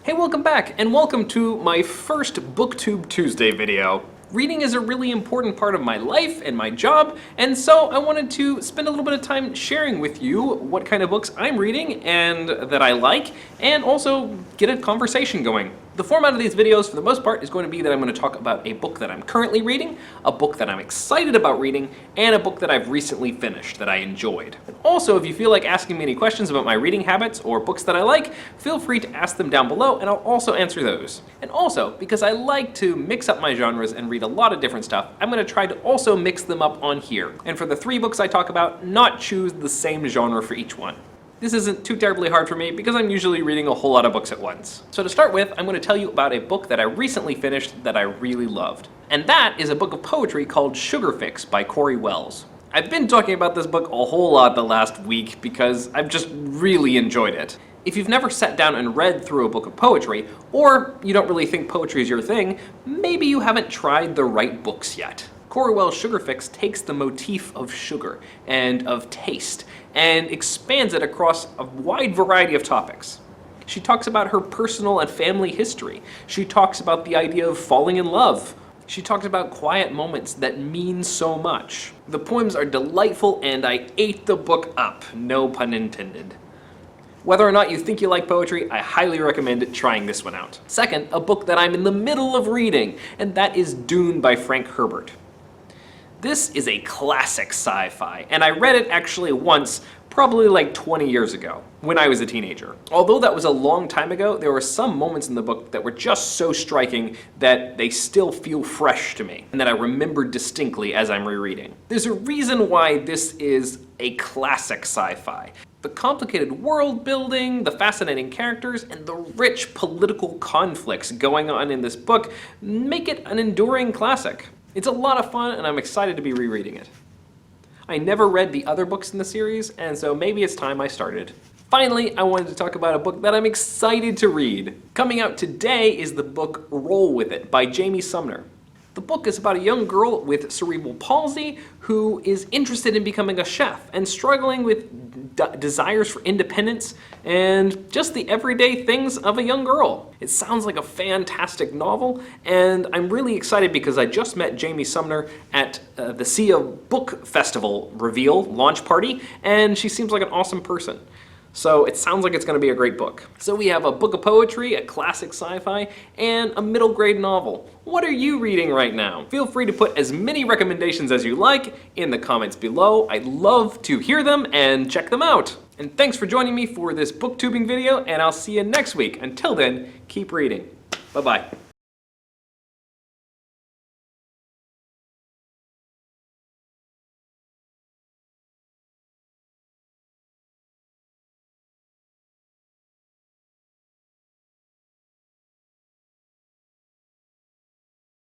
Hey, welcome back, and welcome to my first BookTube Tuesday video. Reading is a really important part of my life and my job, and so I wanted to spend a little bit of time sharing with you what kind of books I'm reading and that I like, and also get a conversation going. The format of these videos, for the most part, is going to be that I'm going to talk about a book that I'm currently reading, a book that I'm excited about reading, and a book that I've recently finished that I enjoyed. And also, if you feel like asking me any questions about my reading habits or books that I like, feel free to ask them down below and I'll also answer those. And also, because I like to mix up my genres and read a lot of different stuff, I'm going to try to also mix them up on here. And for the 3 books I talk about, not choose the same genre for each one. This isn't too terribly hard for me because I'm usually reading a whole lot of books at once. So to start with, I'm going to tell you about a book that I recently finished that I really loved. And that is a book of poetry called Sugar Fix by Kory Wells. I've been talking about this book a whole lot the last week because I've just really enjoyed it. If you've never sat down and read through a book of poetry, or you don't really think poetry is your thing, maybe you haven't tried the right books yet. Kory Wells' Sugar Fix takes the motif of sugar and of taste and expands it across a wide variety of topics. She talks about her personal and family history. She talks about the idea of falling in love. She talks about quiet moments that mean so much. The poems are delightful and I ate the book up, no pun intended. Whether or not you think you like poetry, I highly recommend trying this one out. Second, a book that I'm in the middle of reading, and that is Dune by Frank Herbert. This is a classic sci-fi, and I read it actually once, probably like 20 years ago, when I was a teenager. Although that was a long time ago, there were some moments in the book that were just so striking that they still feel fresh to me, and that I remember distinctly as I'm rereading. There's a reason why this is a classic sci-fi. The complicated world building, the fascinating characters, and the rich political conflicts going on in this book make it an enduring classic. It's a lot of fun and I'm excited to be rereading it. I never read the other books in the series, and so maybe it's time I started. Finally, I wanted to talk about a book that I'm excited to read. Coming out today is the book Roll With It by Jamie Sumner. The book is about a young girl with cerebral palsy who is interested in becoming a chef and struggling with desires for independence and just the everyday things of a young girl. It sounds like a fantastic novel, and I'm really excited because I just met Jamie Sumner at the Sea of Book Festival reveal launch party, and she seems like an awesome person. So it sounds like it's going to be a great book. So we have a book of poetry, a classic sci-fi, and a middle grade novel. What are you reading right now? Feel free to put as many recommendations as you like in the comments below. I'd love to hear them and check them out. And thanks for joining me for this booktubing video, and I'll see you next week. Until then, keep reading. Bye-bye.